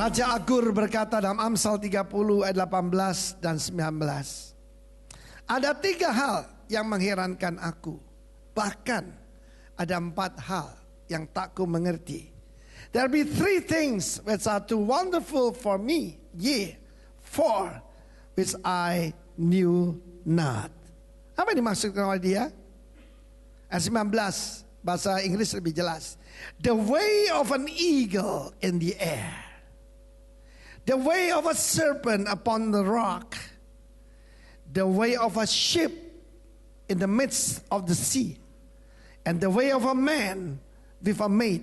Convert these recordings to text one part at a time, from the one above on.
Raja Agur berkata dalam Amsal 30 ayat 18 dan 19. Ada 3 hal yang mengherankan aku. Bahkan ada 4 hal yang tak ku mengerti. There be 3 things which are too wonderful for me. Yea, 4 which I knew not. Apa yang dimaksudkan oleh dia? Ayat 19, bahasa Inggris lebih jelas. The way of an eagle in the air. The way of a serpent upon the rock. The way of a ship in the midst of the sea. And the way of a man with a mate.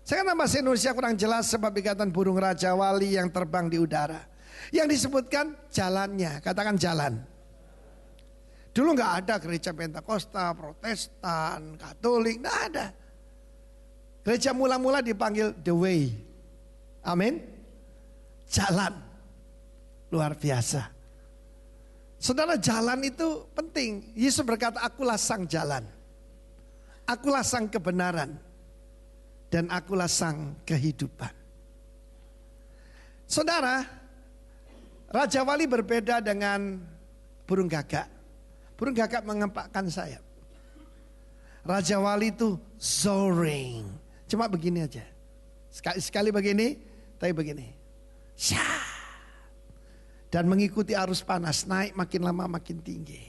Saya kata bahasa Indonesia kurang jelas sebab ikatan burung Raja Wali yang terbang di udara. Yang disebutkan jalannya, katakan jalan. Dulu gak ada gereja Pentakosta, Protestan, Katolik, gak ada. Gereja mula-mula dipanggil the way. Amin. Jalan. Luar biasa. Saudara, jalan itu penting. Yesus berkata, akulah sang jalan. Akulah sang kebenaran. Dan akulah sang kehidupan. Saudara, Raja Wali berbeda dengan burung gagak. Burung gagak mengepakkan sayap. Raja Wali itu soaring. Cuma begini aja. Sekali begini, tapi begini. Syah. Dan mengikuti arus panas, naik makin lama makin tinggi.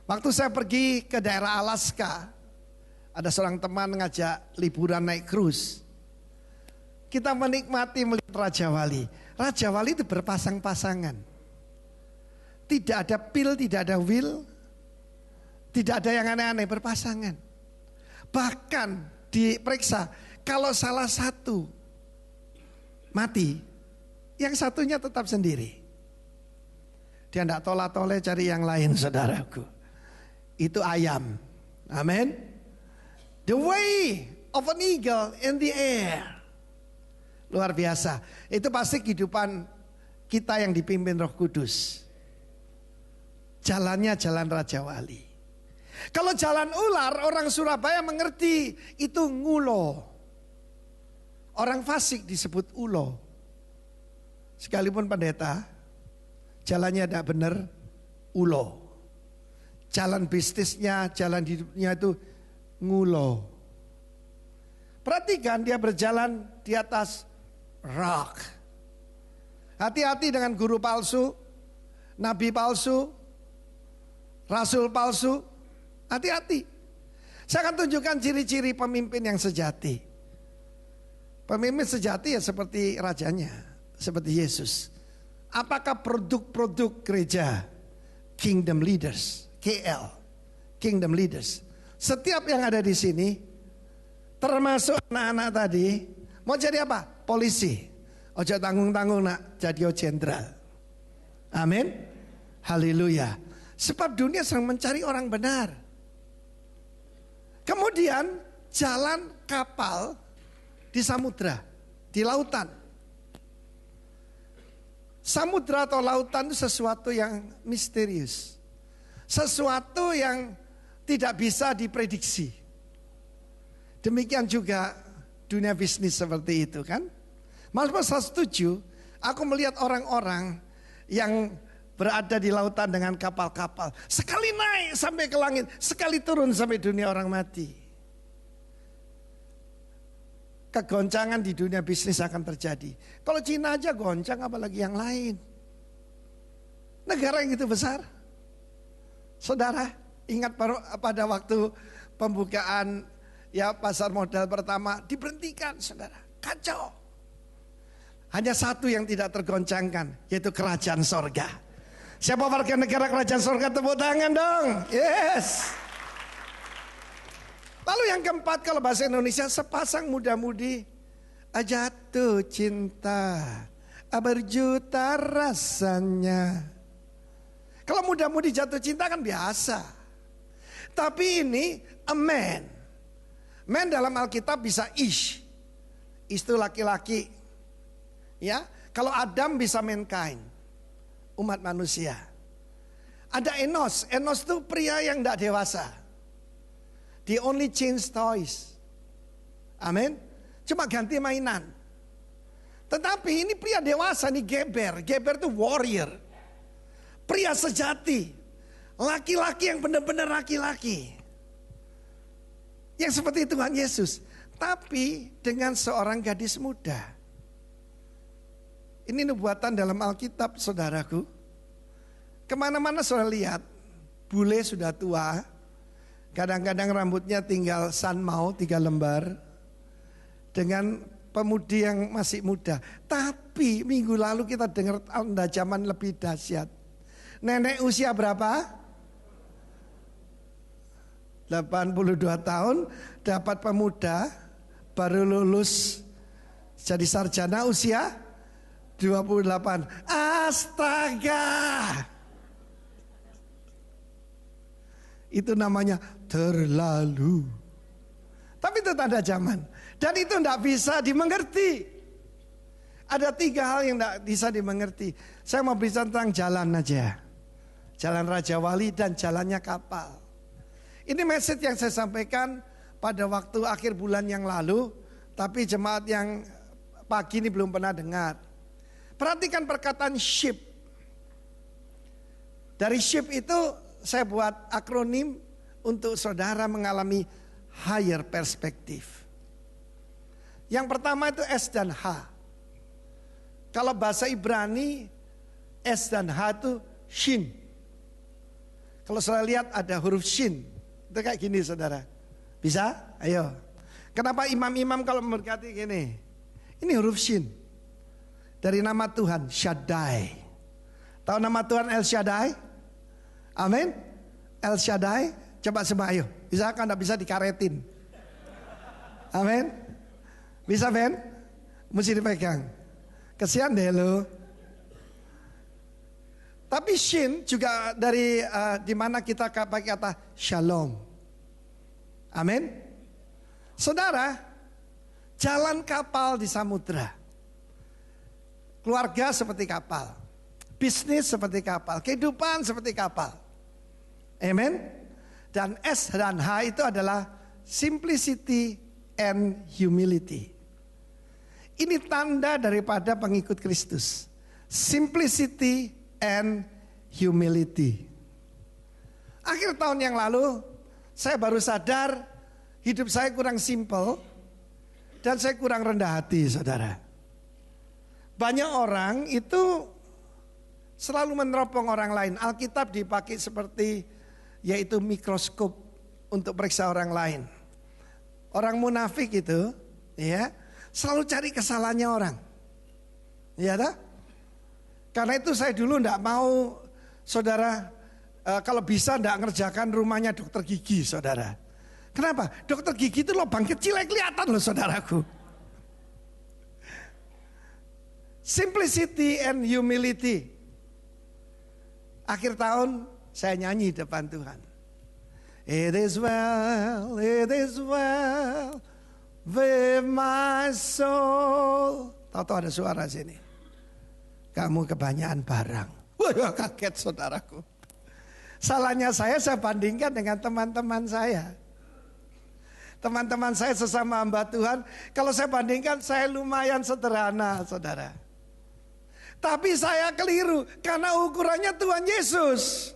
Waktu saya pergi ke daerah Alaska, ada seorang teman ngajak liburan naik cruise. Kita menikmati melihat Raja Wali. Raja Wali itu berpasang-pasangan. Tidak ada pil, tidak ada wheel, tidak ada yang aneh-aneh, berpasangan. Bahkan diperiksa, kalau salah satu mati, yang satunya tetap sendiri. Dia tidak tolak-toleh cari yang lain, saudaraku. Itu ayam. Amin. The way of an eagle in the air. Luar biasa. Itu pasti kehidupan kita yang dipimpin Roh Kudus. Jalannya jalan Raja Wali. Kalau jalan ular, orang Surabaya mengerti itu ngulo. Orang fasik disebut ulo. Sekalipun pendeta, jalannya tidak benar, ulo. Jalan bisnisnya, jalan hidupnya itu ngulo. Perhatikan dia berjalan di atas rock. Hati-hati dengan guru palsu, nabi palsu, rasul palsu. Hati-hati. Saya akan tunjukkan ciri-ciri pemimpin yang sejati. Pemimpin sejati ya seperti rajanya, seperti Yesus. Apakah produk-produk gereja? Kingdom leaders, KL, kingdom leaders. Setiap yang ada di sini, termasuk anak-anak tadi, mau jadi apa? Polisi. Ojo tanggung-tanggung nak, jadi jenderal. Amin. Haleluya. Sebab dunia sedang mencari orang benar. Kemudian jalan kapal di samudra, di lautan. Samudra atau lautan itu sesuatu yang misterius. Sesuatu yang tidak bisa diprediksi. Demikian juga dunia bisnis seperti itu kan. Mas saya setuju. Aku melihat orang-orang yang berada di lautan dengan kapal-kapal. Sekali naik sampai ke langit, sekali turun sampai dunia orang mati. Kegoncangan di dunia bisnis akan terjadi. Kalau Cina aja goncang, apalagi yang lain. Negara yang gitu besar. Saudara, ingat pada waktu pembukaan ya pasar modal pertama diberhentikan, saudara. Kacau. Hanya satu yang tidak tergoncangkan, yaitu kerajaan sorga. Siapa warga negara kerajaan sorga, tepuk tangan dong. Yes. Lalu yang keempat, kalau bahasa Indonesia, sepasang muda-mudi jatuh cinta, berjuta rasanya. Kalau muda-mudi jatuh cinta kan biasa. Tapi ini a man. Man dalam Alkitab bisa ish. Ish itu laki-laki. Ya, kalau Adam bisa mankind, umat manusia. Ada Enos. Enos itu pria yang tidak dewasa. They only change toys. Amin. Cuma ganti mainan. Tetapi ini pria dewasa nih, Geber. Geber itu warrior. Pria sejati. Laki-laki yang benar-benar laki-laki. Yang seperti Tuhan Yesus. Tapi dengan seorang gadis muda. Ini nubuatan dalam Alkitab, saudaraku. Kemana-mana saudara lihat, bule sudah tua. Kadang-kadang rambutnya tinggal sanmau 3 lembar. Dengan pemudi yang masih muda. Tapi minggu lalu kita dengar tanda zaman lebih dahsyat. Nenek usia berapa? 82 tahun, dapat pemuda, baru lulus jadi sarjana usia 28. Astaga. Itu namanya terlalu. Tapi itu tanda zaman. Dan itu tidak bisa dimengerti. Ada 3 hal yang tidak bisa dimengerti. Saya mau bicara tentang jalan aja. Jalan Raja Wali dan jalannya kapal. Ini message yang saya sampaikan pada waktu akhir bulan yang lalu. Tapi jemaat yang pagi ini belum pernah dengar. Perhatikan perkataan ship. Dari ship itu saya buat akronim untuk saudara mengalami higher perspective. Yang pertama itu S dan H. Kalau bahasa Ibrani S dan H itu shin. Kalau saudara lihat ada huruf shin. Itu kayak gini saudara. Bisa? Ayo. Kenapa imam-imam kalau memberkati gini? Ini huruf shin. Dari nama Tuhan, Shaddai. Tahu nama Tuhan El Shaddai? Amin. El Shaddai. Coba semua ayo. Bisa kan? Tidak bisa dikaretin. Amin. Bisa Ben? Mesti dipegang. Kesian deh lo. Tapi Shin juga dari di mana kita pakai kata Shalom. Amin. Saudara, jalan kapal di samudra. Keluarga seperti kapal. Bisnis seperti kapal. Kehidupan seperti kapal. Amen. Dan S dan H itu adalah simplicity and humility. Ini tanda daripada pengikut Kristus. Simplicity and humility. Akhir tahun yang lalu, saya baru sadar hidup saya kurang simple dan saya kurang rendah hati, saudara. Banyak orang itu selalu meneropong orang lain. Alkitab dipakai seperti yaitu mikroskop untuk periksa orang lain. Orang munafik itu ya selalu cari kesalahannya orang. Ya tak? Karena itu saya dulu tidak mau saudara kalau bisa tidak ngerjakan rumahnya dokter gigi saudara. Kenapa? Dokter gigi itu lubang kecil yang kelihatan loh saudaraku. Simplicity and humility. Akhir tahun saya nyanyi depan Tuhan. It is well with my soul. Tahu-tahu ada suara sini. Kamu kebanyakan barang. Wah, kaget saudaraku. Salahnya saya bandingkan dengan teman-teman saya. Teman-teman saya sesama hamba Tuhan, kalau saya bandingkan saya lumayan sederhana, saudara. Tapi saya keliru karena ukurannya Tuhan Yesus.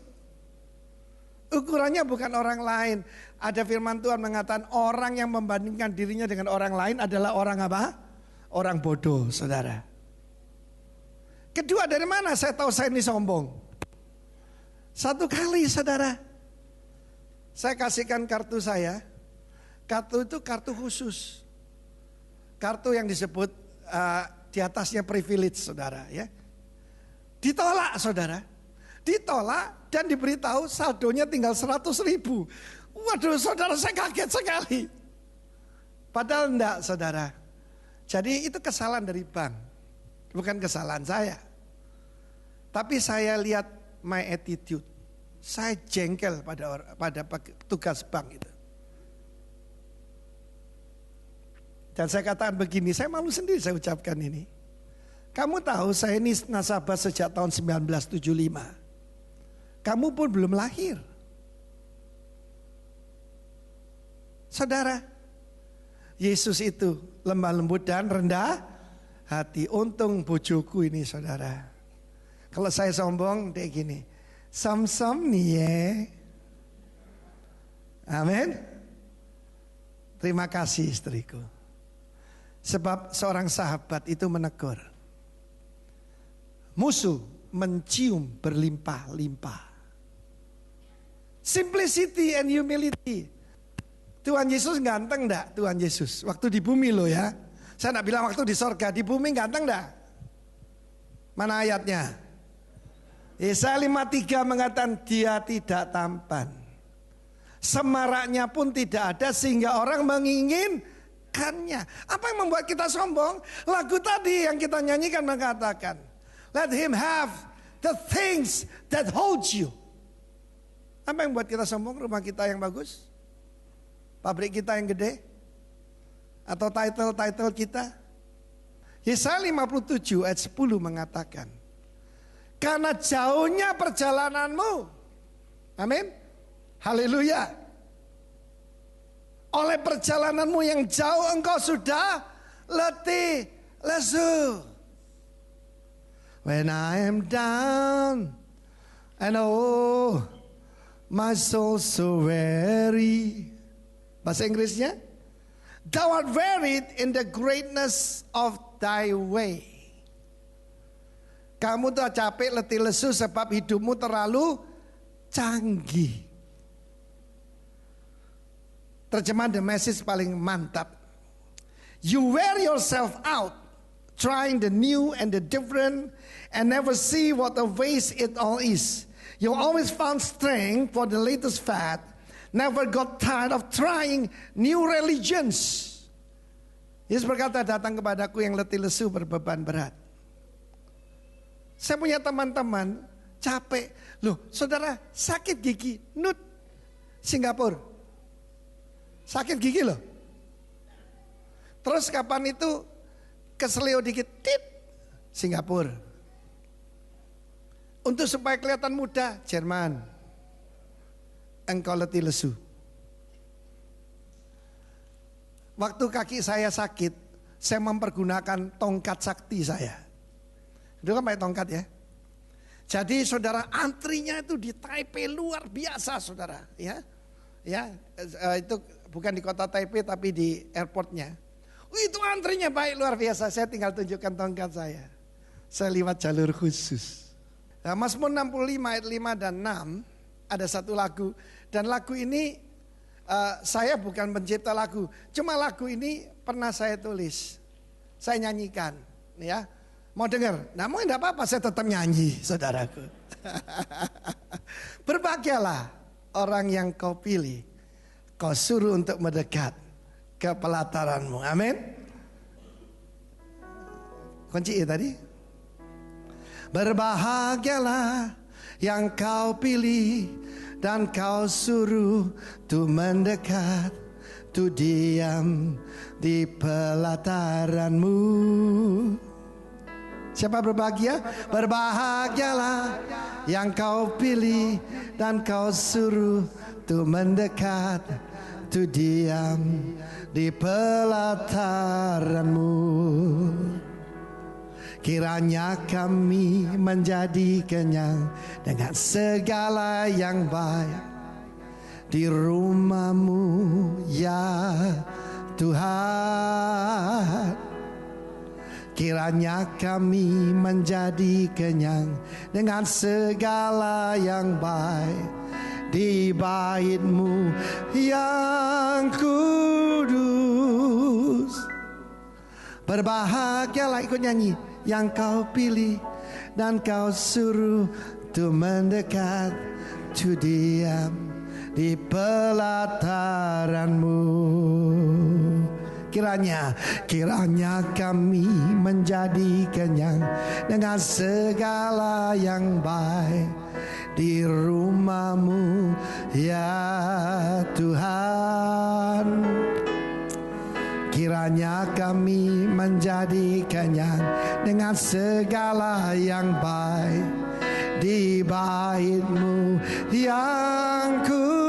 Ukurannya bukan orang lain. Ada firman Tuhan mengatakan orang yang membandingkan dirinya dengan orang lain adalah orang apa? Orang bodoh, saudara. Kedua, dari mana saya tahu saya ini sombong? Satu kali, saudara. Saya kasihkan kartu saya. Kartu itu kartu khusus. Kartu yang disebut di atasnya privilege, saudara, ya. Ditolak, saudara. Ditolak dan diberitahu saldonya tinggal 100.000. Waduh, saudara, saya kaget sekali. Padahal enggak, saudara. Jadi itu kesalahan dari bank. Bukan kesalahan saya. Tapi saya lihat my attitude. Saya jengkel pada tugas bank itu. Dan saya katakan begini, saya malu sendiri saya ucapkan ini. Kamu tahu saya ini nasabah sejak tahun 1975. Kamu pun belum lahir. Saudara, Yesus itu lemah lembut dan rendah hati. Untung bojoku ini saudara. Kalau saya sombong dia gini, som-som nih ya. Amin. Terima kasih istriku. Sebab seorang sahabat itu menegur, musuh mencium berlimpah-limpah. Simplicity and humility. Tuhan Yesus ganteng enggak? Tuhan Yesus waktu di bumi loh ya. Saya enggak bilang waktu di sorga, di bumi ganteng enggak? Mana ayatnya? Yesaya 53 mengatakan dia tidak tampan, semaraknya pun tidak ada sehingga orang menginginkannya. Apa yang membuat kita sombong? Lagu tadi yang kita nyanyikan mengatakan, let him have the things that hold you. Apa yang membuat kita sombong? Rumah kita yang bagus, pabrik kita yang gede, atau title-title kita? Yesaya 57 ayat 10 mengatakan, karena jauhnya perjalananmu, amin, haleluya, oleh perjalananmu yang jauh engkau sudah letih lesu. When I am down and oh my soul so weary. Bahasa Inggrisnya, thou art wearied in the greatness of thy way. Kamu tuh capek letih lesu sebab hidupmu terlalu canggih. Terjemahan The Message paling mantap. You wear yourself out trying the new and the different and never see what a waste it all is. You always found strength for the latest fad, never got tired of trying new religions. Yesus berkata, datang kepadaku yang letih lesu berbeban berat. Saya punya teman-teman capek. Loh saudara, sakit gigi, nut, Singapura. Sakit gigi loh. Terus kapan itu keselio dikit, tit, Singapura. Untuk supaya kelihatan muda, Jerman. Engkau letih lesu. Waktu kaki saya sakit, saya mempergunakan tongkat sakti saya. Itu kan pakai tongkat ya. Jadi saudara, antrinya itu di Taipei luar biasa saudara, ya. Ya, itu bukan di kota Taipei tapi di airportnya. Itu antrinya baik luar biasa. Saya tinggal tunjukkan tongkat saya. Saya lewat jalur khusus. Nah, Mazmur 65 ayat 5 dan 6 ada satu lagu, dan lagu ini saya bukan pencipta lagu. Cuma lagu ini pernah saya tulis. Saya nyanyikan, ya. Mau dengar? Namun tidak apa-apa, saya tetap nyanyi, saudaraku. Berbahagialah orang yang kau pilih, kau suruh untuk mendekat ke pelataranmu. Amin. Kunci tadi. Berbahagialah yang kau pilih dan kau suruh tu mendekat, tu diam di pelataranmu. Siapa berbahagia? Berbahagialah yang kau pilih dan kau suruh tu mendekat, tu diam di pelataranmu. Kiranya kami menjadi kenyang dengan segala yang baik di rumah-Mu ya Tuhan. Kiranya kami menjadi kenyang dengan segala yang baik di bait-Mu yang kudus. Berbahagialah, ikut nyanyi, yang kau pilih dan kau suruh tu mendekat, tu diam di pelataran-Mu. Kiranya kami menjadi kenyang dengan segala yang baik di rumah-Mu ya Tuhan. Kiranya kami menjadi kenyang dengan segala yang baik di bait-Mu yang kudus.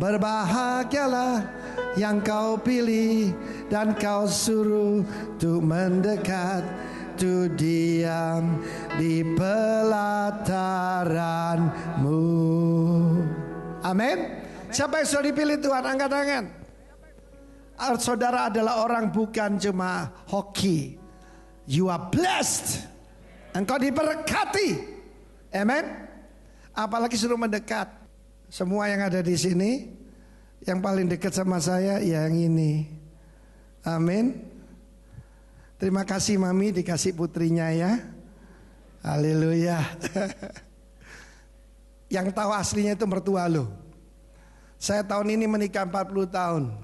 Berbahagialah yang kau pilih dan kau suruh untuk mendekat, untuk diam di pelataranmu. Amin. Siapa yang sudah dipilih Tuhan? Angkat tangan. Saudara adalah orang bukan cuma hoki. You are blessed. Engkau diberkati. Amin. Apalagi suruh mendekat. Semua yang ada di sini, yang paling dekat sama saya yang ini. Amin. Terima kasih Mami dikasih putrinya ya. Haleluya. Yang tahu aslinya itu mertua lo. Saya tahun ini menikah 40 tahun.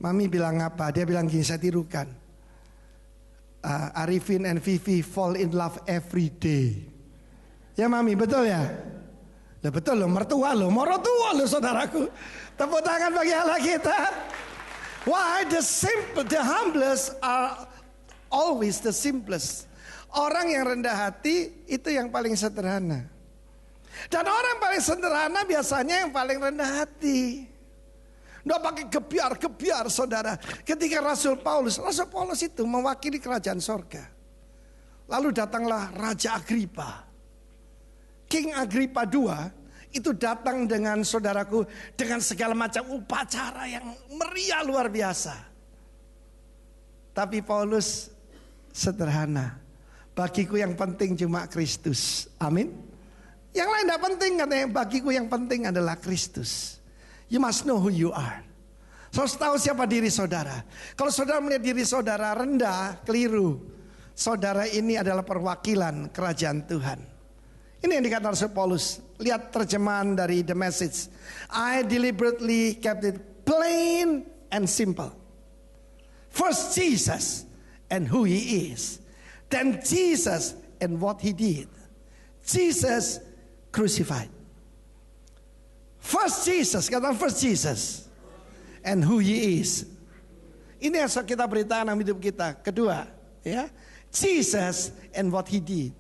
Mami bilang apa? Dia bilang gini, saya tirukan. Arifin and Vivi fall in love every day. Ya Mami, betul ya? Ya betul loh, mertua loh, morotua loh saudaraku. Tepuk tangan bagi Allah kita. Why the humblest are always the simplest. Orang yang rendah hati itu yang paling sederhana. Dan orang paling sederhana biasanya yang paling rendah hati. Nggak pakai gebiar saudara. Ketika Rasul Paulus itu mewakili kerajaan sorga. Lalu datanglah Raja Agripa. King Agripa II itu datang dengan saudaraku dengan segala macam upacara yang meriah luar biasa. Tapi Paulus sederhana. Bagiku yang penting cuma Kristus. Amin. Yang lain tidak penting, katanya. Bagiku yang penting adalah Kristus. You must know who you are. Harus tahu siapa diri saudara. Kalau saudara melihat diri saudara rendah, keliru. Saudara ini adalah perwakilan kerajaan Tuhan. Ini yang dikatakan Rasul Paulus. Lihat terjemahan dari The Message. I deliberately kept it plain and simple. First Jesus and who he is. Then Jesus and what he did. Jesus crucified. First Jesus, katakan first Jesus. And who he is. Ini yang kita beritakan dalam hidup kita. Kedua, ya, Jesus and what he did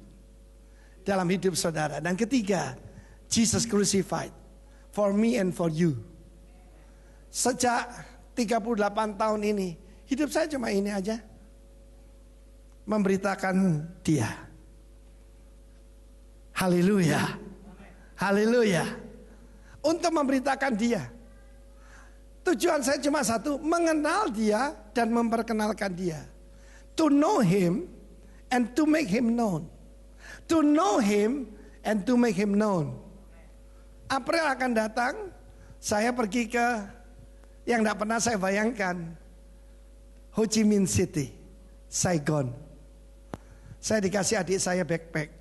dalam hidup saudara. Dan ketiga, Jesus crucified for me and for you. Sejak 38 tahun ini, hidup saya cuma ini aja. Memberitakan dia. Haleluya. Haleluya. Untuk memberitakan dia. Tujuan saya cuma satu, mengenal dia dan memperkenalkan dia. To know him and to make him known. To know him and to make him known. April akan datang, saya pergi ke yang tidak pernah saya bayangkan, Ho Chi Minh City, Saigon. Saya dikasih adik saya backpack.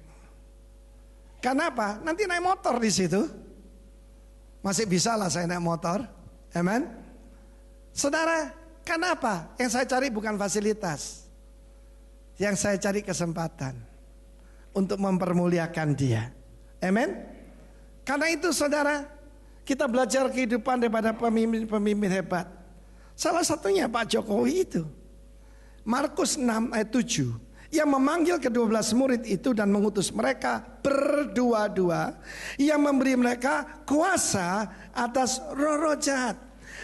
Kenapa? Nanti naik motor di situ. Masih bisa lah saya naik motor. Amen. Saudara, kenapa? Yang saya cari bukan fasilitas. Yang saya cari kesempatan untuk mempermuliakan dia. Amen. Karena itu saudara, kita belajar kehidupan daripada pemimpin-pemimpin hebat. Salah satunya Pak Jokowi itu. Markus 6 ayat 7. Yang memanggil ke-12 murid itu dan mengutus mereka berdua-dua. Yang memberi mereka kuasa atas roh-roh jahat.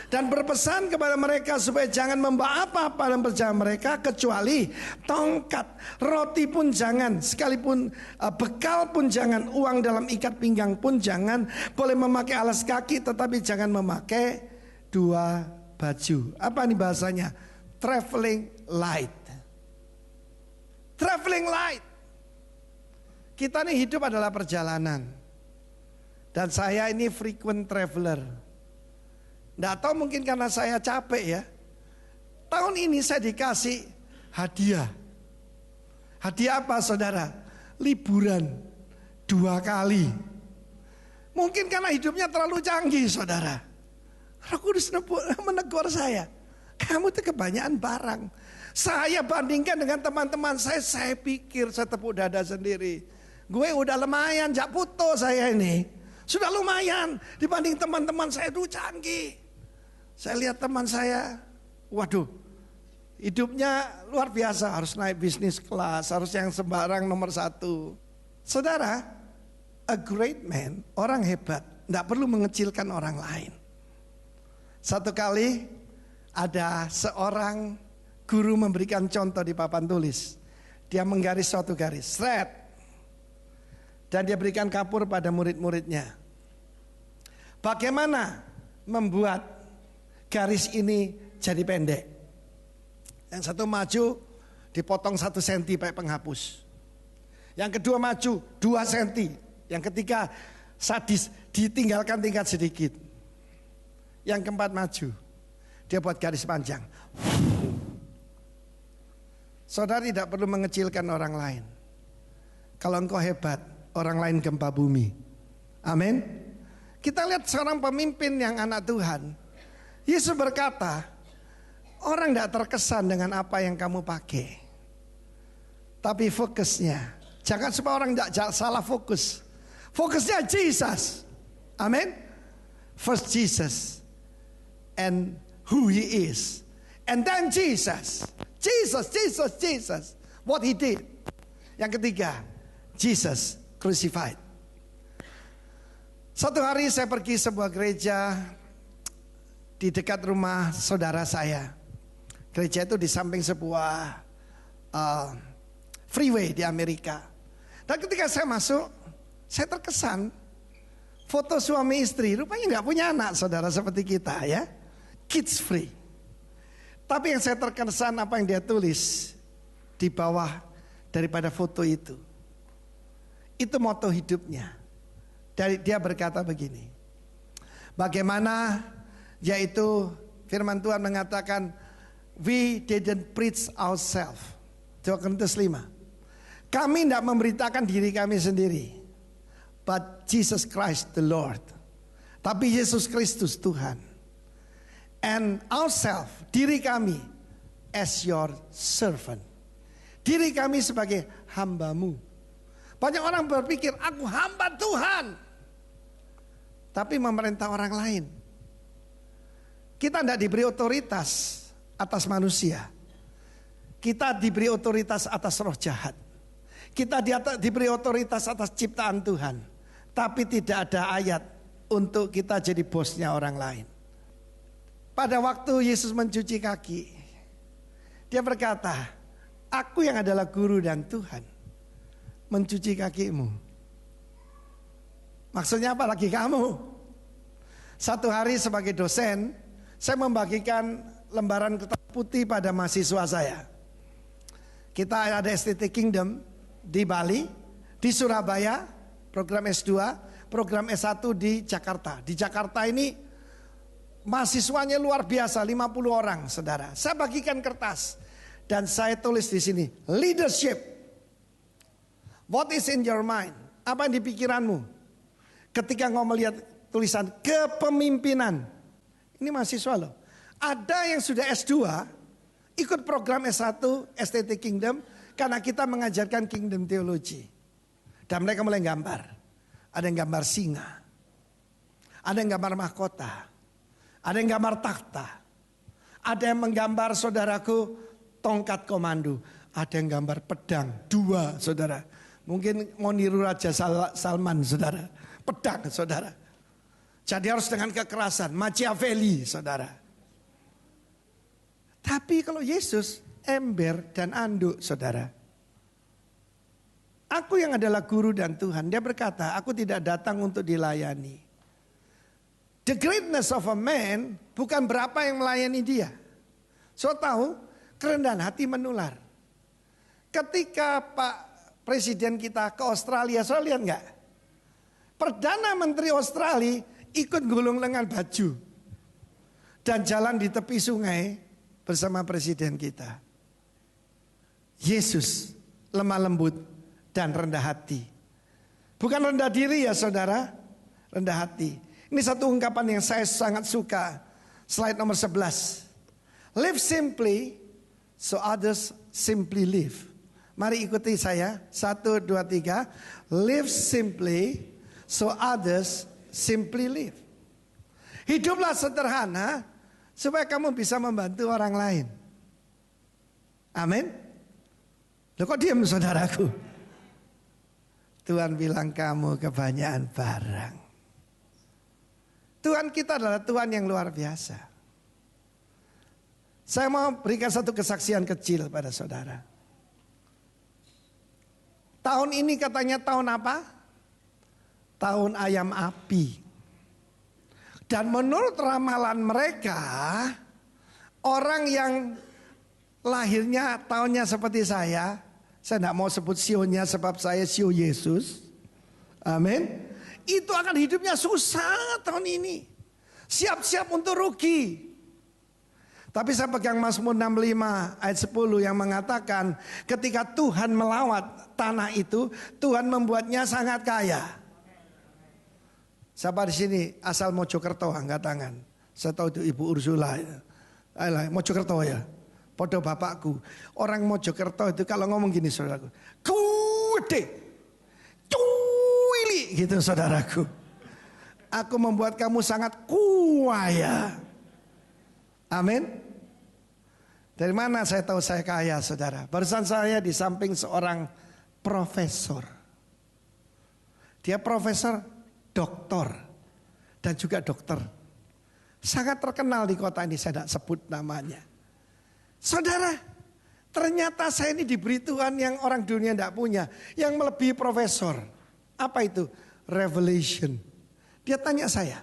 Dan berpesan kepada mereka supaya jangan membawa apa-apa dalam perjalanan mereka kecuali tongkat, roti pun jangan, sekalipun bekal pun jangan, uang dalam ikat pinggang pun jangan, boleh memakai alas kaki tetapi jangan memakai dua baju. Apa nih bahasanya? Traveling light. Traveling light. Kita nih hidup adalah perjalanan. Dan saya ini frequent traveler. Nggak tahu mungkin karena saya capek ya. Tahun ini saya dikasih hadiah. Hadiah apa saudara? Liburan 2 kali. Mungkin karena hidupnya terlalu canggih saudara. Roh Kudus menegur saya. Kamu tuh kebanyakan barang. Saya bandingkan dengan teman-teman saya pikir saya tepuk dada sendiri. Gue udah lumayan, jak puto saya ini. Sudah lumayan dibanding teman-teman saya dulu canggih. Saya lihat teman saya, waduh, hidupnya luar biasa, harus naik bisnis kelas, harus yang sembarang nomor 1. Saudara, a great man, orang hebat, tidak perlu mengecilkan orang lain. Satu kali ada seorang guru memberikan contoh di papan tulis. Dia menggaris suatu garis, shred. Dan dia berikan kapur pada murid-muridnya. Bagaimana membuat garis ini jadi pendek? Yang satu maju dipotong 1 senti pakai penghapus. Yang kedua maju 2 senti. Yang ketiga sadis ditinggalkan tingkat sedikit. Yang keempat maju, dia buat garis panjang. Saudara tidak perlu mengecilkan orang lain. Kalau engkau hebat, orang lain gempa bumi. Amin. Kita lihat seorang pemimpin yang anak Tuhan. Yesus berkata, orang tidak terkesan dengan apa yang kamu pakai. Tapi fokusnya, jangan supaya orang tidak salah fokus. Fokusnya Jesus. Amin. First Jesus and who he is. And then Jesus. Jesus. What he did. Yang ketiga, Jesus crucified. Satu hari saya pergi sebuah gereja di dekat rumah saudara saya. Gereja itu di samping sebuah freeway di Amerika. Dan ketika saya masuk, saya terkesan foto suami istri. Rupanya nggak punya anak, saudara, seperti kita ya. Kids free. Tapi yang saya terkesan apa yang dia tulis di bawah daripada foto itu. Itu moto hidupnya. Dia berkata begini. Bagaimana yaitu firman Tuhan mengatakan we didn't preach ourselves. 2 Korintus 5. Kami tidak memberitakan diri kami sendiri. But Jesus Christ the Lord. Tapi Yesus Kristus Tuhan. And ourselves, diri kami as your servant. Diri kami sebagai hambamu. Banyak orang berpikir aku hamba Tuhan, tapi memerintah orang lain. Kita tidak diberi otoritas atas manusia. Kita diberi otoritas atas roh jahat. Kita diberi otoritas atas ciptaan Tuhan. Tapi tidak ada ayat untuk kita jadi bosnya orang lain. Pada waktu Yesus mencuci kaki, dia berkata, aku yang adalah guru dan Tuhan mencuci kakimu. Maksudnya apa lagi kamu? Satu hari sebagai dosen, saya membagikan lembaran kertas putih pada mahasiswa saya. Kita ada STT Kingdom di Bali, di Surabaya, program S2, program S1 di Jakarta. Di Jakarta ini mahasiswanya luar biasa, 50 orang, saudara. Saya bagikan kertas dan saya tulis di sini, leadership. What is in your mind? Apa yang di pikiranmu? Ketika engkau melihat tulisan kepemimpinan. Ini mahasiswa loh. Ada yang sudah S2, ikut program S1 STT Kingdom karena kita mengajarkan Kingdom Theology. Dan mereka mulai gambar. Ada yang gambar singa. Ada yang gambar mahkota. Ada yang gambar takhta. Ada yang menggambar, saudaraku, tongkat komando. Ada yang gambar pedang, 2, saudara. Mungkin mau niru Raja Salman, saudara. Pedang, saudara. Jadi harus dengan kekerasan, Machiavelli, saudara. Tapi kalau Yesus, ember dan anduk, saudara. Aku yang adalah guru dan Tuhan. Dia berkata, aku tidak datang untuk dilayani. The greatness of a man bukan berapa yang melayani dia. So tahu, kerendahan hati menular. Ketika Pak Presiden kita ke Australia, so lihat enggak? Perdana Menteri Australia ikut gulung lengan baju. Dan jalan di tepi sungai bersama Presiden kita. Yesus lemah lembut dan rendah hati. Bukan rendah diri ya saudara, rendah hati. Ini satu ungkapan yang saya sangat suka. Slide nomor 11. Live simply so others simply live. Mari ikuti saya. 1, 2, 3. Live simply so others simply live. Hiduplah sederhana supaya kamu bisa membantu orang lain. Amin. Loh kok diam saudaraku? Tuhan bilang kamu kebanyakan barang. Tuhan kita adalah Tuhan yang luar biasa. Saya mau berikan satu kesaksian kecil pada saudara. Tahun ini katanya tahun apa? Tahun ayam api. Dan menurut ramalan mereka, orang yang lahirnya tahunnya seperti saya tidak mau sebut sionya sebab saya sio Yesus. Amin. Itu akan hidupnya susah tahun ini. Siap-siap untuk rugi. Tapi saya pegang Mazmur 65 ayat 10 yang mengatakan ketika Tuhan melawat tanah itu, Tuhan membuatnya sangat kaya. Siapa di sini asal Mojokerto angkat tangan. Saya tahu itu Ibu Ursula. Ayolah, Mojokerto ya. Podo bapakku. Orang Mojokerto itu kalau ngomong gini saudaraku. Kude. Cuili gitu saudaraku. Aku membuat kamu sangat kaya. Amin. Dari mana saya tahu saya kaya saudara? Barusan saya di samping seorang profesor. Dia profesor doktor dan juga dokter. Sangat terkenal di kota ini, saya tidak sebut namanya. Saudara, ternyata saya ini diberi Tuhan yang orang dunia tidak punya. Yang melebihi profesor. Apa itu? Revelation. Dia tanya saya,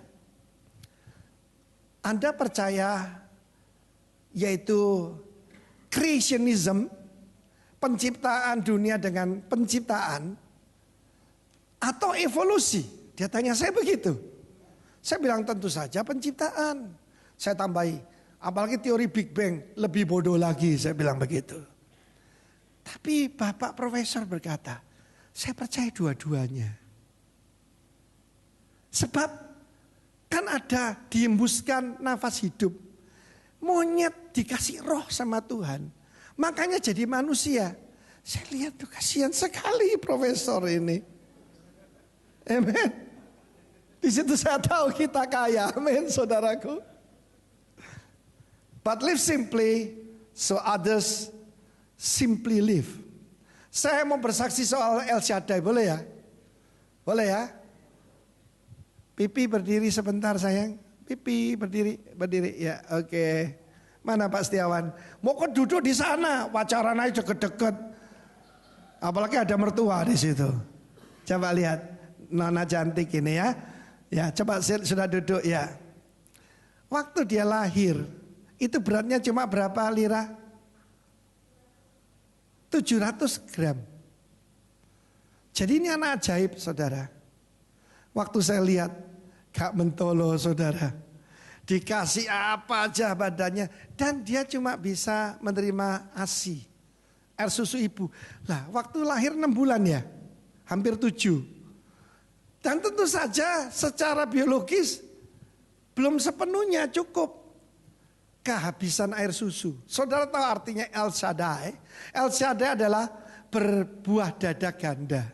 Anda percaya yaitu creationism, penciptaan dunia dengan penciptaan, atau evolusi? Dia tanya saya begitu. Saya bilang tentu saja penciptaan. Saya tambahi, apalagi teori Big Bang lebih bodoh lagi, saya bilang begitu. Tapi Bapak Profesor berkata, saya percaya dua-duanya. Sebab kan ada dihembuskan nafas hidup. Monyet dikasih roh sama Tuhan. Makanya jadi manusia. Saya lihat tuh kasihan sekali profesor ini. Amen. Di situ saya tahu kita kaya. Amin saudaraku. But live simply so others simply live. Saya mau bersaksi soal El Shaddai, boleh ya? Boleh ya? Pipi berdiri sebentar sayang. Pipi berdiri ya, oke. Mana Pak Setiawan? Mau kok duduk di sana, pacaran aja deket-deket. Apalagi ada mertua di situ. Coba lihat, nona cantik ini ya. Ya, coba sudah duduk ya. Waktu dia lahir, itu beratnya cuma berapa lira? 700 gram. Jadi ini anak ajaib saudara. Waktu saya lihat, gak mentolo saudara. Dikasih apa aja badannya. Dan dia cuma bisa menerima ASI. Air susu ibu. Lah waktu lahir 6 bulan ya. Hampir 7. Dan tentu saja secara biologis belum sepenuhnya cukup. Kehabisan air susu. Saudara tahu artinya El Shaddai? El Shaddai adalah berbuah dada ganda.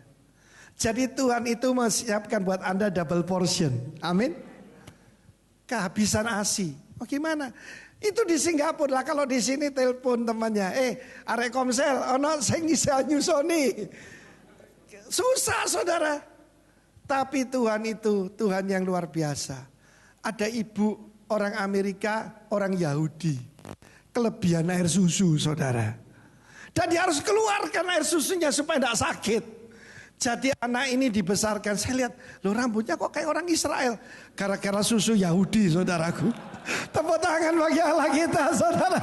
Jadi Tuhan itu menyiapkan buat Anda double portion. Amin. Kehabisan ASI. Oh gimana? Itu di Singapura lah. Kalau di sini telepon temannya. Arek komsel, ono sing bisa nyusoni. Susah saudara. Tapi Tuhan itu Tuhan yang luar biasa. Ada ibu orang Amerika, orang Yahudi. Kelebihan air susu saudara. Dan dia harus keluarkan air susunya supaya tidak sakit. Jadi anak ini dibesarkan, saya lihat, loh rambutnya kok kayak orang Israel. Gara-gara susu Yahudi saudaraku. Tepuk tangan bagi Allah kita saudara.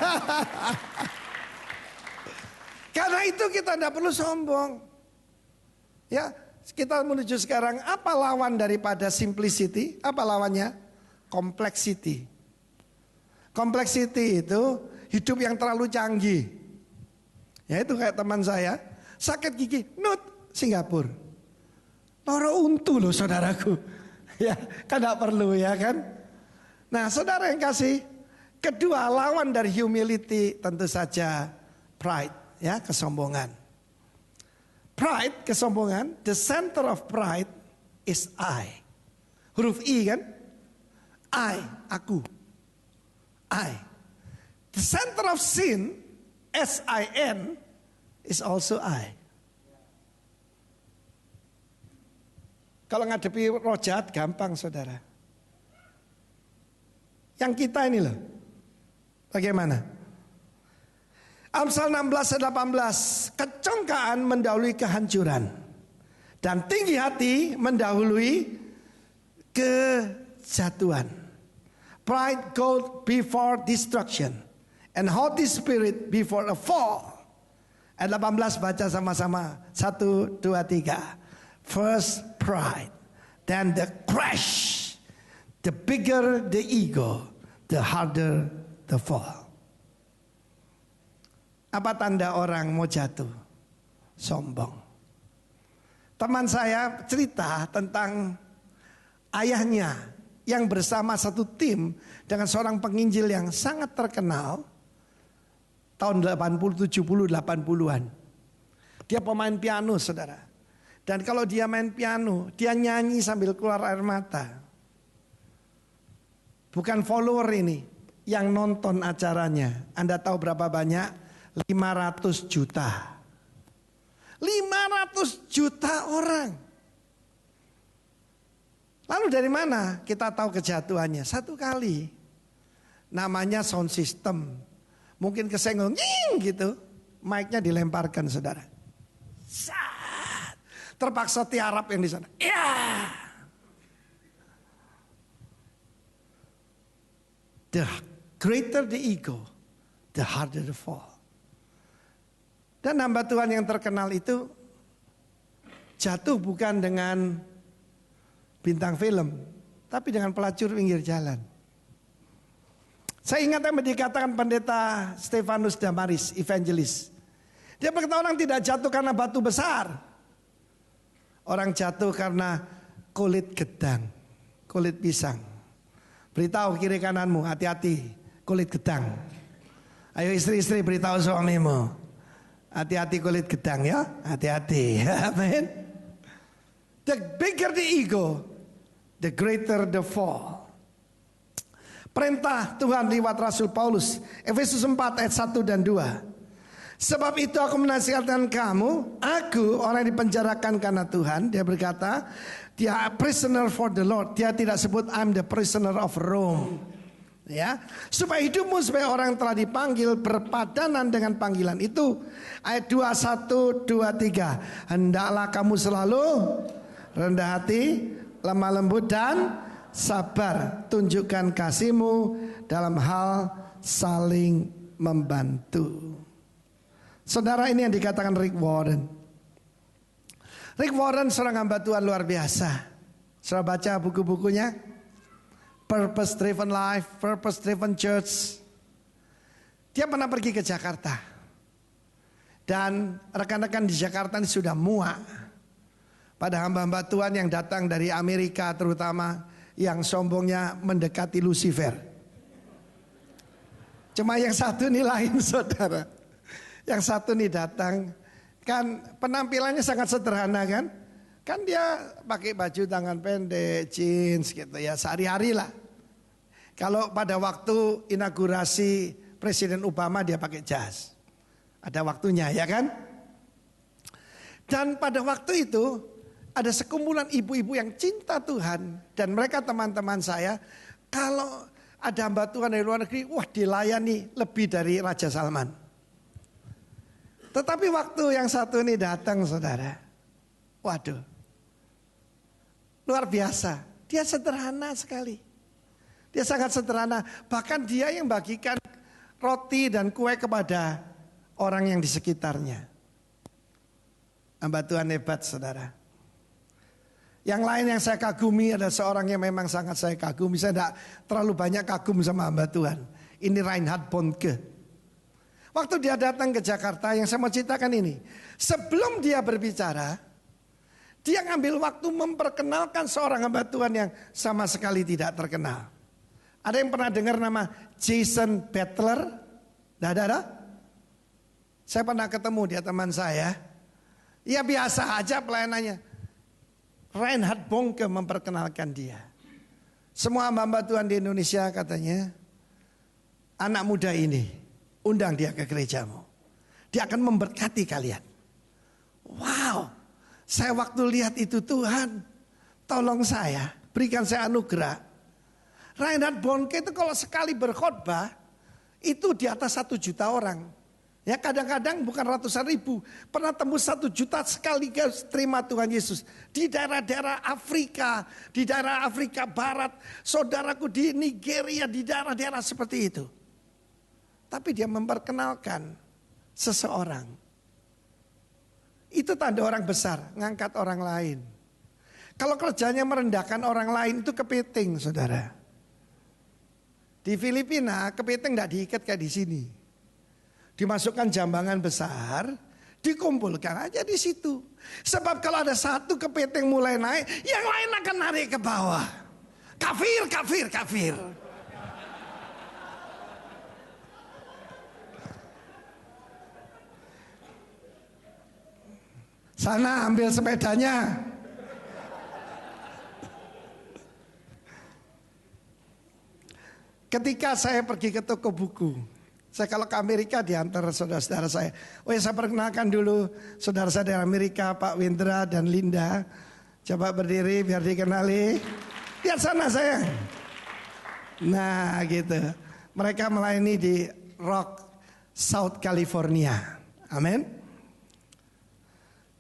Karena itu kita tidak perlu sombong. Ya, kita menuju sekarang, apa lawan daripada simplicity? Apa lawannya? Complexity. Complexity itu hidup yang terlalu canggih. Ya itu kayak teman saya, sakit gigi, Singapura. Loro untu loh saudaraku. Ya kan gak perlu ya kan. Nah saudara yang kasih. Kedua lawan dari humility tentu saja pride. Ya kesombongan. Pride kesombongan. The center of pride is I. Huruf I kan. I, aku. I. The center of sin, S-I-N, is also I. Kalau ngadepi roh jahat gampang saudara. Yang kita ini loh. Bagaimana? Amsal 16 ayat 18. Kecongkaan mendahului kehancuran, dan tinggi hati mendahului kejatuhan. Pride goes before destruction, and haughty spirit before a fall. Ayat 18 baca sama-sama. 1, 2, 3. First pride, then the crash. The bigger the ego, the harder the fall. Apa tanda orang mau jatuh? Sombong. Teman saya cerita tentang ayahnya yang bersama satu tim dengan seorang penginjil yang sangat terkenal tahun 80, 70, 80-an. Dia pemain piano, saudara. Dan kalau dia main piano, dia nyanyi sambil keluar air mata. Bukan follower ini yang nonton acaranya. Anda tahu berapa banyak? 500 juta. 500 juta orang. Lalu dari mana kita tahu kejatuhannya? Satu kali. Namanya sound system. Mungkin kesenggol gitu. Mic-nya dilemparkan, saudara. Terpaksa tiarap yang di sana. Ya. The greater the ego, the harder the fall. Dan hamba Tuhan yang terkenal itu jatuh bukan dengan bintang film, tapi dengan pelacur pinggir jalan. Saya ingat yang dikatakan pendeta Stefanus Damaris, evangelis. Dia berkata orang tidak jatuh karena batu besar. Orang jatuh karena kulit gedang, kulit pisang. Beritahu kiri kananmu, hati-hati kulit gedang. Ayo istri-istri beritahu suamimu. Hati-hati kulit gedang ya, hati-hati. Amin. The bigger the ego, the greater the fall. Perintah Tuhan lewat Rasul Paulus, Efesus 4 ayat 1 dan 2. Sebab itu aku menasihatkan kamu, aku orang yang dipenjarakan karena Tuhan. Dia berkata, dia prisoner for the Lord. Dia tidak sebut I'm the prisoner of Rome. Ya, supaya hidupmu sebagai orang yang telah dipanggil berpadanan dengan panggilan itu. Ayat 21, 23. Hendaklah kamu selalu rendah hati, lemah lembut dan sabar. Tunjukkan kasihmu dalam hal saling membantu. Saudara, ini yang dikatakan Rick Warren. Rick Warren seorang hamba Tuhan luar biasa. Saudara baca buku-bukunya. Purpose Driven Life, Purpose Driven Church. Dia pernah pergi ke Jakarta. Dan rekan-rekan di Jakarta ini sudah muak pada hamba-hamba Tuhan yang datang dari Amerika, terutama yang sombongnya mendekati Lucifer. Cuma yang satu ini lain, saudara. Yang satu ini datang, kan penampilannya sangat sederhana kan. Kan dia pakai baju tangan pendek, jeans gitu ya, sehari-hari lah. Kalau pada waktu inaugurasi Presiden Obama dia pakai jas. Ada waktunya ya kan. Dan pada waktu itu ada sekumpulan ibu-ibu yang cinta Tuhan. Dan mereka teman-teman saya, kalau ada hamba Tuhan dari luar negeri, wah dilayani lebih dari Raja Salman. Tetapi waktu yang satu ini datang, saudara, waduh, luar biasa. Dia sederhana sekali. Dia sangat sederhana. Bahkan dia yang bagikan roti dan kue kepada orang yang di sekitarnya. Hamba Tuhan hebat, saudara. Yang lain yang saya kagumi ada seorang yang memang sangat saya kagumi. Saya tidak terlalu banyak kagum sama hamba Tuhan. Ini Reinhard Bonnke. Waktu dia datang ke Jakarta, yang saya mau ceritakan ini. Sebelum dia berbicara, dia ngambil waktu memperkenalkan seorang hamba Tuhan yang sama sekali tidak terkenal. Ada yang pernah dengar nama Jason Butler? Ada? Saya pernah ketemu dia, teman saya. Ya biasa aja pelayanannya. Reinhard Bonnke memperkenalkan dia. Semua hamba Tuhan di Indonesia katanya, anak muda ini, undang dia ke gerejamu. Dia akan memberkati kalian. Wow. Saya waktu lihat itu, Tuhan, tolong saya, berikan saya anugerah. Reinhard Bonnke itu kalau sekali berkhotbah itu di atas 1 juta orang. Ya kadang-kadang bukan ratusan ribu. Pernah tembus 1 juta sekali terima Tuhan Yesus. Di daerah-daerah Afrika, di daerah Afrika Barat, saudaraku di Nigeria, di daerah-daerah seperti itu. Tapi dia memperkenalkan seseorang. Itu tanda orang besar, ngangkat orang lain. Kalau kerjanya merendahkan orang lain itu kepiting, saudara. Di Filipina kepiting tidak diikat kayak di sini. Dimasukkan jambangan besar, dikumpulkan aja di situ. Sebab kalau ada satu kepiting mulai naik, yang lain akan narik ke bawah. Kafir, kafir, kafir. Sana ambil sepedanya. Ketika saya pergi ke toko buku, saya kalau ke Amerika diantar saudara-saudara saya. Oh ya, saya perkenalkan dulu saudara saya dari Amerika, Pak Windra dan Linda. Coba berdiri biar dikenali. Lihat sana saya. Nah gitu. Mereka melayani di ROH South California. Amin.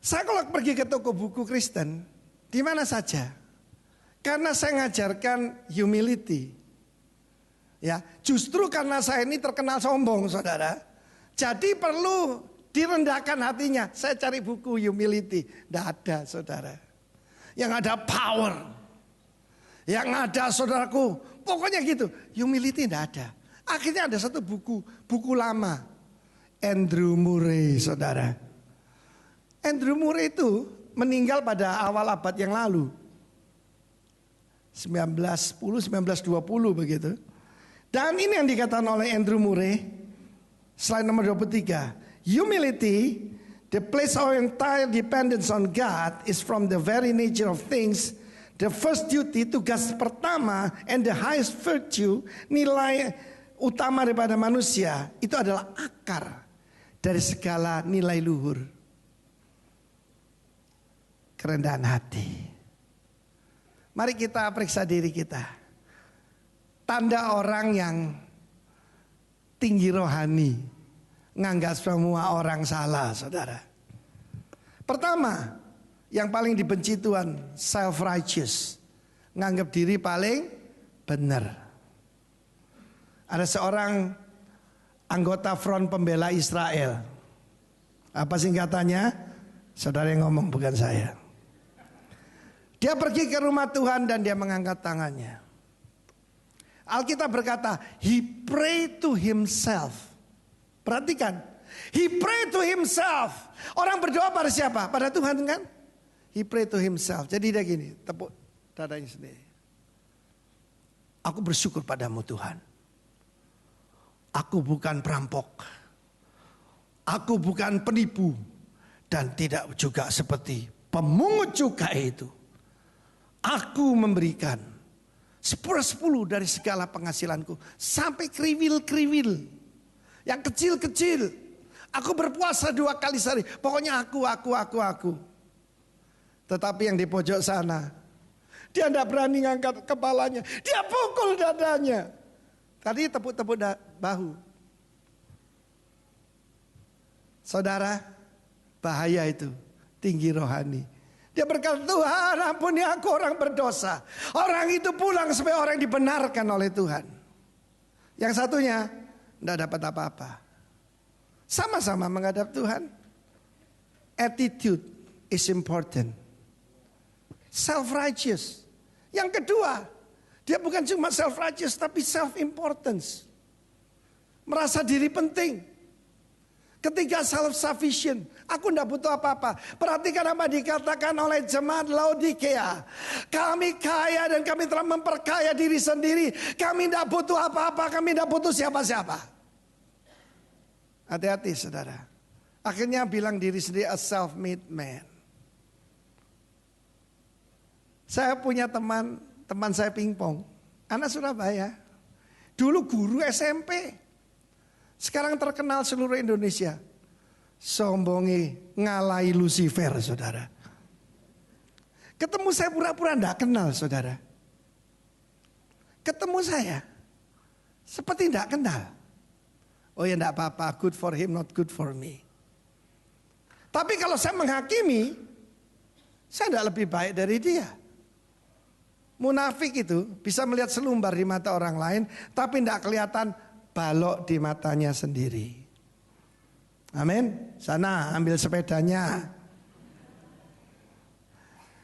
Saya kalau pergi ke toko buku Kristen, di mana saja. Karena saya ngajarkan humility. Ya, justru karena saya ini terkenal sombong, saudara. Jadi perlu direndahkan hatinya. Saya cari buku humility, tidak ada, saudara. Yang ada power, yang ada saudaraku, pokoknya gitu. Humility tidak ada. Akhirnya ada satu buku lama, Andrew Murray, saudara. Andrew Murray itu meninggal pada awal abad yang lalu, 1910, 1920 begitu. Dan ini yang dikatakan oleh Andrew Murray, slide nomor 23. Humility, the place of entire dependence on God, is from the very nature of things. The first duty, tugas pertama, and the highest virtue, nilai utama daripada manusia, itu adalah akar dari segala nilai luhur. Kerendahan hati. Mari kita periksa diri kita. Tanda orang yang tinggi rohani, nganggap semua orang salah, saudara. Pertama, yang paling dibenci Tuhan, self-righteous. Nganggap diri paling benar. Ada seorang anggota Front Pembela Israel. Apa singkatannya? Saudara yang ngomong, bukan saya. Dia pergi ke rumah Tuhan dan dia mengangkat tangannya. Alkitab berkata, he prayed to himself. Perhatikan, he prayed to himself. Orang berdoa pada siapa? Pada Tuhan kan? He prayed to himself. Jadi dia gini, tepuk dadanya sendiri. Aku bersyukur padamu Tuhan. Aku bukan perampok. Aku bukan penipu. Dan tidak juga seperti pemungut cukai itu. Aku memberikan 10 dari segala penghasilanku. Sampai kriwil-kriwil. Yang kecil-kecil. Aku berpuasa 2 kali sehari. Pokoknya aku. Tetapi yang di pojok sana, dia tidak berani ngangkat kepalanya. Dia pukul dadanya. Tadi tepuk-tepuk bahu. Saudara, bahaya itu. Tinggi rohani. Dia berkata, Tuhan ampuni aku orang berdosa. Orang itu pulang supaya orang dibenarkan oleh Tuhan. Yang satunya tidak dapat apa-apa. Sama-sama menghadap Tuhan. Attitude is important. Self-righteous. Yang kedua, dia bukan cuma self-righteous tapi self-importance. Merasa diri penting. Ketiga, self-sufficient. Aku tidak butuh apa-apa. Perhatikan apa dikatakan oleh jemaat Laodikea. Kami kaya dan kami telah memperkaya diri sendiri. Kami tidak butuh apa-apa. Kami tidak butuh siapa-siapa. Hati-hati saudara. Akhirnya bilang diri sendiri a self-made man. Saya punya teman saya pingpong. Anak Surabaya. Dulu guru SMP. Sekarang terkenal seluruh Indonesia. Sombongi ngalahi Lucifer, saudara. Ketemu saya pura-pura tidak kenal, saudara. ketemu saya seperti tidak kenal. Oh ya tidak apa-apa, good for him, not good for me. Tapi kalau saya menghakimi, saya tidak lebih baik dari dia. Munafik itu bisa melihat selumbar di mata orang lain, tapi tidak kelihatan balok di matanya sendiri. Amin. Sana ambil sepedanya.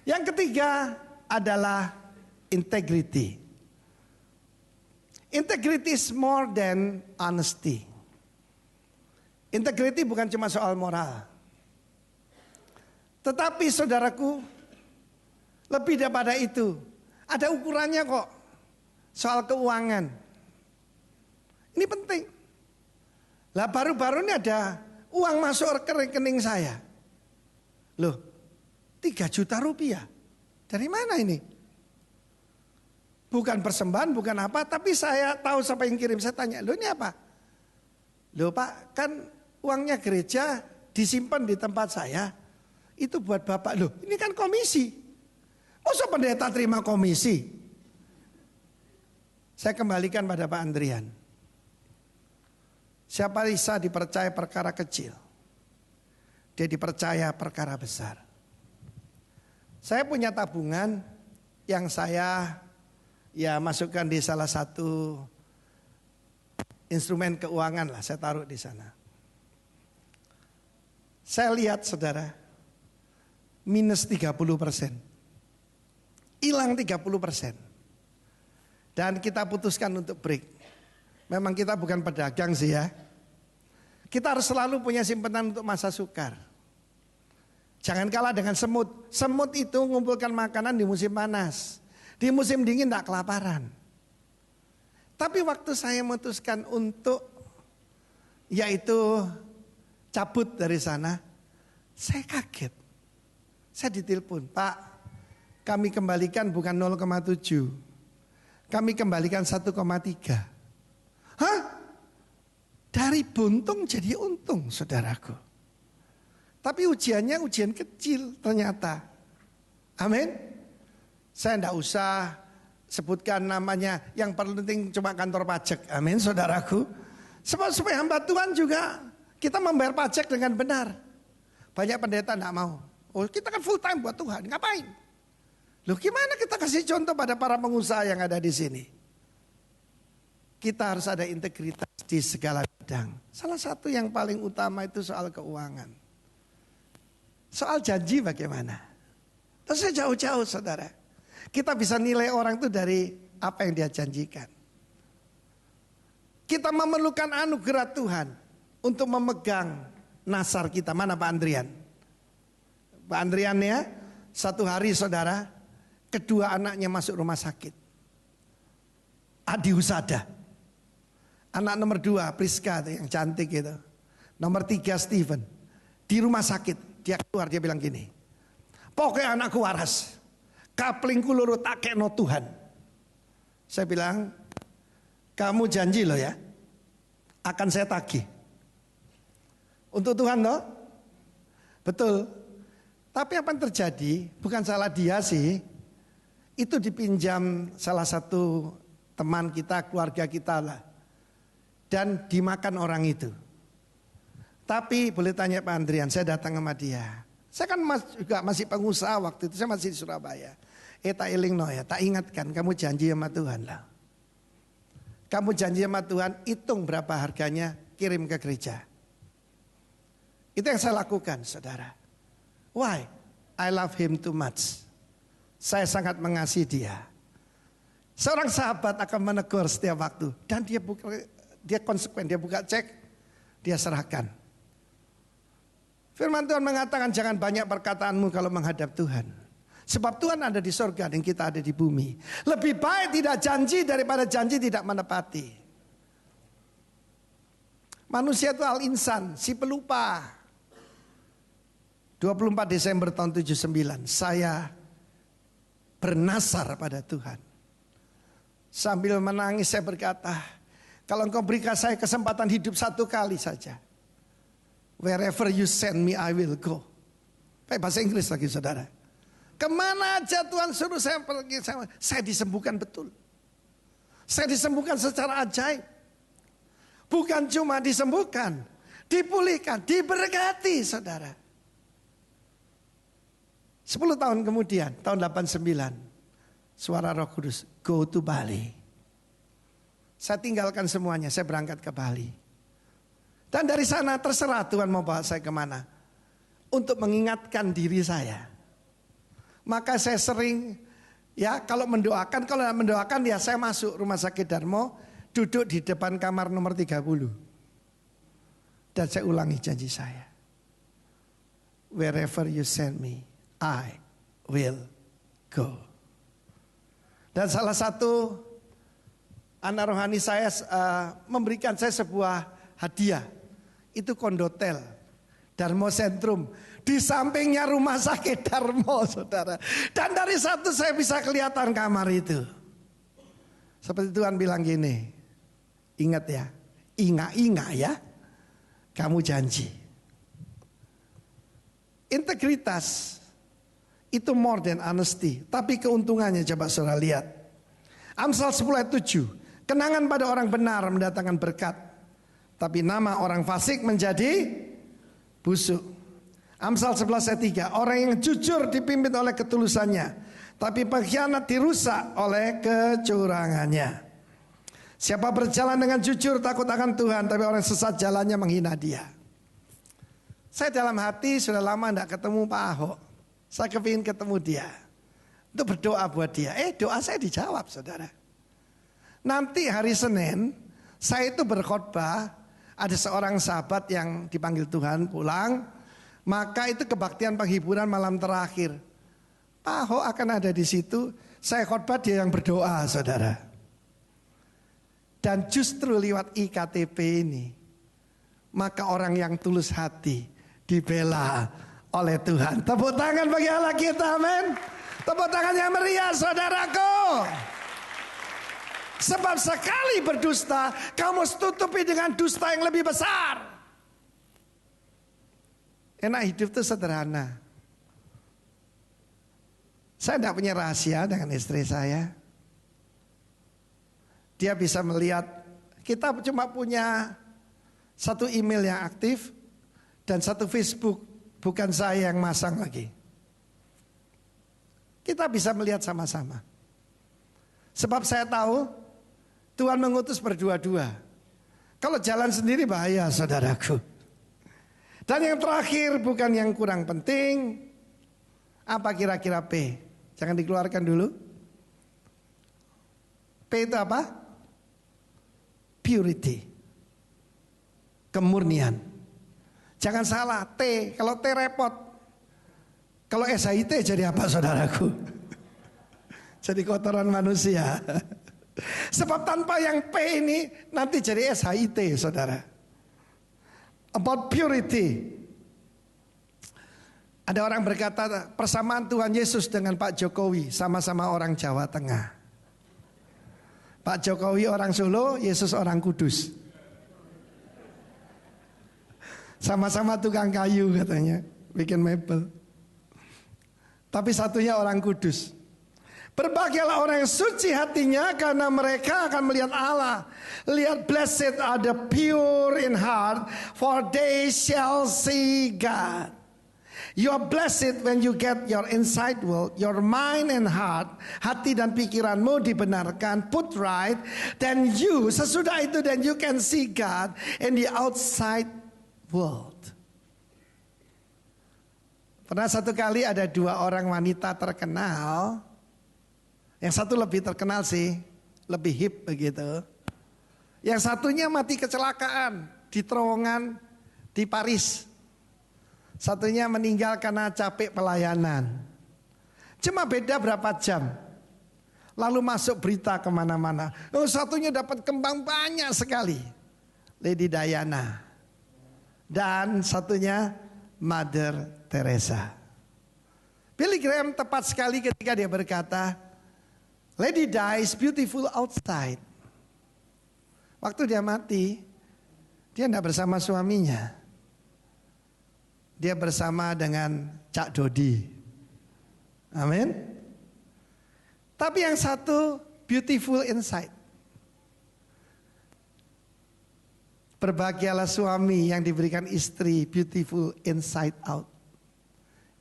Yang ketiga adalah integrity. Integrity is more than honesty. Integrity bukan cuma soal moral. Tetapi saudaraku, lebih daripada itu, ada ukurannya kok. Soal keuangan. Ini penting. Lah baru-baru ini ada uang masuk ke rekening saya. Loh, 3 juta rupiah. Dari mana ini? Bukan persembahan, bukan apa. Tapi saya tahu siapa yang kirim. Saya tanya, loh ini apa? Loh Pak, kan uangnya gereja disimpan di tempat saya. Itu buat Bapak. Loh ini kan komisi. Masa pendeta terima komisi? Saya kembalikan pada Pak Andrian. Siapa bisa dipercaya perkara kecil, dia dipercaya perkara besar. Saya punya tabungan yang saya masukkan di salah satu instrumen keuangan lah, saya taruh di sana. Saya lihat saudara, minus 30%. Hilang 30%. Dan kita putuskan untuk break. Memang kita bukan pedagang sih ya. Kita harus selalu punya simpanan untuk masa sukar. Jangan kalah dengan semut. Semut itu mengumpulkan makanan di musim panas. Di musim dingin tidak kelaparan. Tapi waktu saya memutuskan untuk yaitu cabut dari sana, saya kaget. Saya ditelepon, Pak, kami kembalikan bukan 0,7. Kami kembalikan 1,3. Hah? Dari buntung jadi untung, saudaraku. Tapi ujiannya ujian kecil ternyata. Amin. Saya tidak usah sebutkan namanya. Yang penting cuma kantor pajak. Amin, saudaraku. Supaya hamba Tuhan juga kita membayar pajak dengan benar. Banyak pendeta tidak mau. Oh, kita kan full time buat Tuhan. Ngapain? Loh, gimana kita kasih contoh pada para pengusaha yang ada di sini? Kita harus ada integritas di segala bidang. Salah satu yang paling utama itu soal keuangan. Soal janji bagaimana? Terus jauh-jauh saudara. Kita bisa nilai orang itu dari apa yang dia janjikan. Kita memerlukan anugerah Tuhan untuk memegang nasar kita. Mana Pak Andrian? Pak Andrian ya, satu hari saudara, kedua anaknya masuk rumah sakit. Adi Husada. Anak nomor 2 Priska yang cantik gitu. Nomor 3 Steven. Di rumah sakit dia keluar, dia bilang gini, pokoknya anakku waras, kaplingku loro tak kekno Tuhan. Saya bilang, kamu janji loh ya, akan saya tagih. Untuk Tuhan loh. Betul. Tapi apa yang terjadi, bukan salah dia sih. Itu dipinjam salah satu teman kita, keluarga kita lah. Dan dimakan orang itu. Tapi boleh tanya Pak Andrian, saya datang sama dia. Saya kan juga masih pengusaha waktu itu, saya masih di Surabaya. Tak eling no ya, tak ingatkan, kamu janji sama Tuhan lah. Kamu janji sama Tuhan, hitung berapa harganya, kirim ke gereja. Itu yang saya lakukan saudara. Why? I love him too much. Saya sangat mengasihi dia. Seorang sahabat akan menegur setiap waktu. Dan dia konsekuen, dia buka cek, dia serahkan. Firman Tuhan mengatakan jangan banyak perkataanmu kalau menghadap Tuhan. Sebab Tuhan ada di sorga dan kita ada di bumi. Lebih baik tidak janji daripada janji tidak menepati. Manusia itu al-insan, si pelupa. 24 Desember tahun 79 saya bernasar pada Tuhan. Sambil menangis saya berkata, kalau engkau berikan saya kesempatan hidup satu kali saja, wherever you send me I will go. Pakai bahasa Inggris lagi saudara. Kemana aja Tuhan suruh saya pergi, saya disembuhkan betul. Saya disembuhkan secara ajaib. Bukan cuma disembuhkan, dipulihkan, diberkati saudara. 10 tahun kemudian, tahun 89, suara Roh Kudus, go to Bali. Saya tinggalkan semuanya, saya berangkat ke Bali. Dan dari sana terserah Tuhan mau bawa saya kemana. Untuk mengingatkan diri saya. Maka saya sering, ya kalau mendoakan ya saya masuk rumah sakit Darmo, duduk di depan kamar nomor 30. Dan saya ulangi janji saya. Wherever you send me, I will go. Dan salah satu anak rohani saya memberikan saya sebuah hadiah. Itu kondotel Darmo Sentrum. Di sampingnya rumah sakit Darmo saudara. Dan dari satu saya bisa kelihatan kamar itu. Seperti Tuhan bilang gini. Ingat ya. Ingat ya. Kamu janji. Integritas itu more than honesty. Tapi keuntungannya coba saudara lihat. Amsal 10 ayat 7. Kenangan pada orang benar mendatangkan berkat. Tapi nama orang fasik menjadi busuk. Amsal 11 ayat 3. Orang yang jujur dipimpin oleh ketulusannya. Tapi pengkhianat dirusak oleh kecurangannya. Siapa berjalan dengan jujur takut akan Tuhan. Tapi orang sesat jalannya menghina dia. Saya dalam hati sudah lama tidak ketemu Pak Ahok. Saya kepingin ketemu dia. Untuk berdoa buat dia. Doa saya dijawab saudara. Nanti hari Senin saya itu berkhotbah. Ada seorang sahabat yang dipanggil Tuhan pulang. Maka itu kebaktian penghiburan malam terakhir. Pak Ahok akan ada di situ. Saya khotbah, dia yang berdoa saudara. Dan justru lewat IKTP ini. Maka orang yang tulus hati dibela oleh Tuhan. Tepuk tangan bagi Allah kita, amin. Tepuk tangan yang meriah saudaraku. Sebab sekali berdusta, kamu tutupi dengan dusta yang lebih besar. Enak hidup itu sederhana. Saya tidak punya rahasia dengan istri saya. Dia bisa melihat, kita cuma punya satu email yang aktif dan satu Facebook, bukan saya yang masang lagi. Kita bisa melihat sama-sama. Sebab saya tahu Tuhan mengutus berdua-dua. Kalau jalan sendiri bahaya saudaraku. Dan yang terakhir bukan yang kurang penting. Apa kira-kira P? Jangan dikeluarkan dulu. P itu apa? Purity. Kemurnian. Jangan salah, T. Kalau T repot. Kalau SHIT jadi apa saudaraku? Jadi kotoran manusia. Sebab tanpa yang P ini nanti jadi SHIT saudara. About purity. Ada orang berkata persamaan Tuhan Yesus dengan Pak Jokowi sama-sama orang Jawa Tengah. Pak Jokowi orang Solo, Yesus orang Kudus. Sama-sama tukang kayu katanya, bikin mebel. Tapi satunya orang Kudus. Berbahagialah orang yang suci hatinya karena mereka akan melihat Allah. Lihat, blessed are the pure in heart, for they shall see God. You are blessed when you get your inside world, your mind and heart, hati dan pikiranmu dibenarkan, put right. Then you, sesudah itu, then you can see God in the outside world. Pernah satu kali ada dua orang wanita terkenal. Yang satu lebih terkenal sih, lebih hip begitu. Yang satunya mati kecelakaan di terowongan di Paris. Satunya meninggal karena capek pelayanan. Cuma beda berapa jam. Lalu masuk berita kemana-mana. Oh, satunya dapat kembang banyak sekali. Lady Diana. Dan satunya Mother Teresa. Billy Graham tepat sekali ketika dia berkata, Lady Di is beautiful outside. Waktu dia mati, dia tidak bersama suaminya. Dia bersama dengan Cak Dodi. Amin. Tapi yang satu beautiful inside. Berbahagialah suami yang diberikan istri beautiful inside out,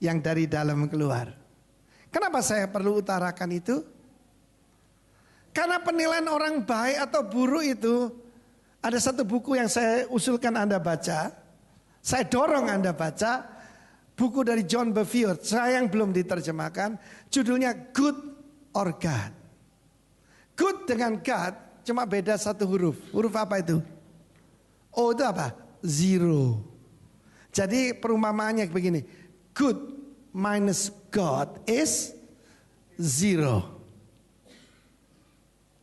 yang dari dalam keluar. Kenapa saya perlu utarakan itu? Karena penilaian orang baik atau buruk itu, ada satu buku yang saya usulkan Anda baca. Saya dorong Anda baca buku dari John Bevere, saya yang belum diterjemahkan, judulnya Good or God. Good dengan God cuma beda satu huruf. Huruf apa itu? O itu apa? Zero. Jadi perumpamaannya begini, good minus God is zero.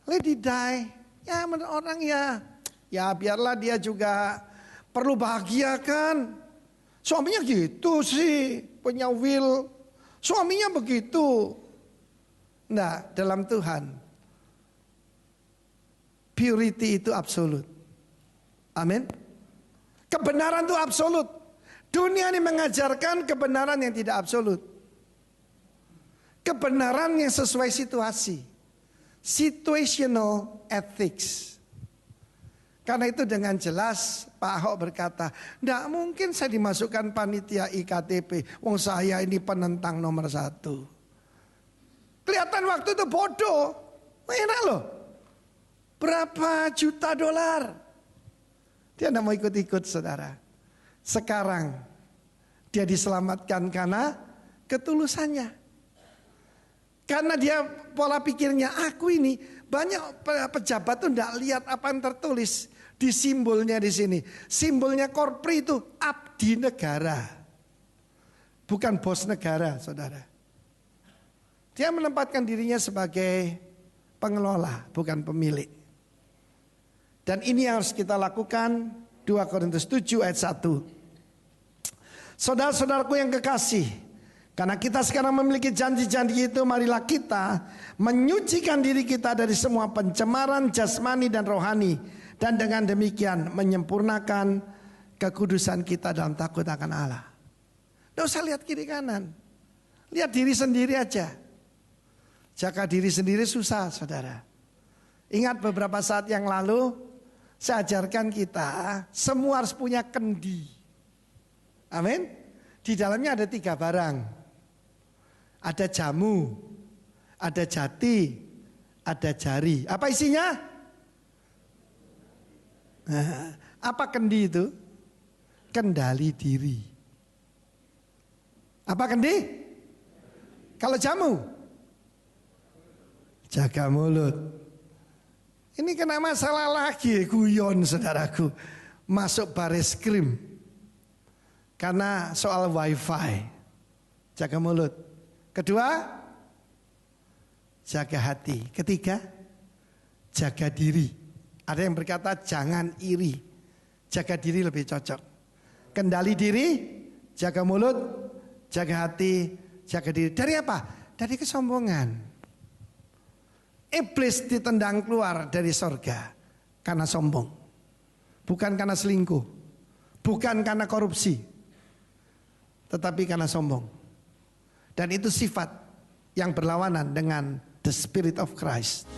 Let it die. Ya menurut orang ya biarlah dia juga perlu bahagia kan. Suaminya gitu sih, punya will. Suaminya begitu. Nah, dalam Tuhan purity itu absolut. Amin. Kebenaran itu absolut. Dunia ini mengajarkan kebenaran yang tidak absolut. Kebenaran yang sesuai situasi. Situational ethics. Karena itu dengan jelas Pak Ahok berkata, tidak mungkin saya dimasukkan panitia IKTP. Wong saya ini penentang nomor 1. Kelihatan waktu itu bodoh. Enak loh. Berapa juta dolar. Dia tidak mau ikut-ikut saudara. Sekarang dia diselamatkan karena ketulusannya. Karena dia pola pikirnya, aku ini banyak pejabat tuh tidak lihat apa yang tertulis di simbolnya di sini. Simbolnya korpri itu abdi negara. Bukan bos negara saudara. Dia menempatkan dirinya sebagai pengelola, bukan pemilik. Dan ini yang harus kita lakukan. 2 Korintus 7 ayat 1. Saudara-saudaraku yang kekasih, karena kita sekarang memiliki janji-janji itu, marilah kita menyucikan diri kita dari semua pencemaran jasmani dan rohani, dan dengan demikian menyempurnakan kekudusan kita dalam takut akan Allah. Tidak usah lihat kiri kanan, lihat diri sendiri aja. Jaga diri sendiri susah saudara. Ingat beberapa saat yang lalu saya ajarkan kita semua harus punya kendi. Amin. Di dalamnya ada 3 barang. Ada jamu, ada jati, ada jari. Apa isinya? Apa kendi itu? Kendali diri. Apa kendi? Kalau jamu? Jaga mulut. Ini kena masalah lagi, guyon saudaraku. Masuk baris krim. Karena soal wifi. Jaga mulut. Kedua, jaga hati. Ketiga, jaga diri. Ada yang berkata jangan iri. Jaga diri lebih cocok. Kendali diri, jaga mulut, jaga hati, jaga diri. Dari apa? Dari kesombongan. Iblis ditendang keluar dari sorga karena sombong. Bukan karena selingkuh. Bukan karena korupsi. Tetapi karena sombong. Dan itu sifat yang berlawanan dengan the spirit of Christ.